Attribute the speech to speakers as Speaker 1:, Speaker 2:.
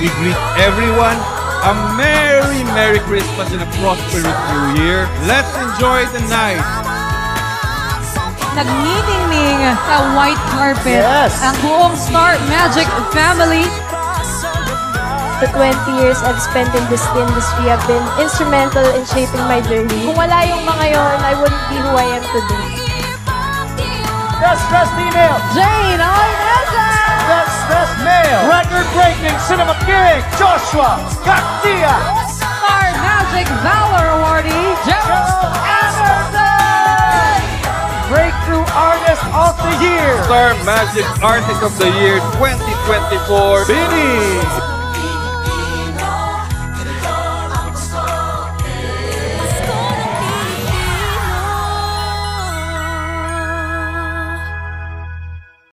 Speaker 1: we greet everyone a Merry Christmas and a prosperous New Year. Let's enjoy the night.
Speaker 2: Nagniningning sa white carpet
Speaker 3: Yes.
Speaker 2: ang buong Star Magic family.
Speaker 4: The 20 years I've spent in this industry have been instrumental in shaping my journey. Kung wala yung mga yon, I wouldn't be who I am today.
Speaker 3: Best dressed female.
Speaker 2: Jane Arneza!
Speaker 3: Best male. Record-breaking cinema king, Joshua Garcia.
Speaker 2: Star Magic Valor Awardee, Gerald Anderson!
Speaker 3: Breakthrough Artist of the Year.
Speaker 1: Star Magic Artist of the Year 2024, Bini.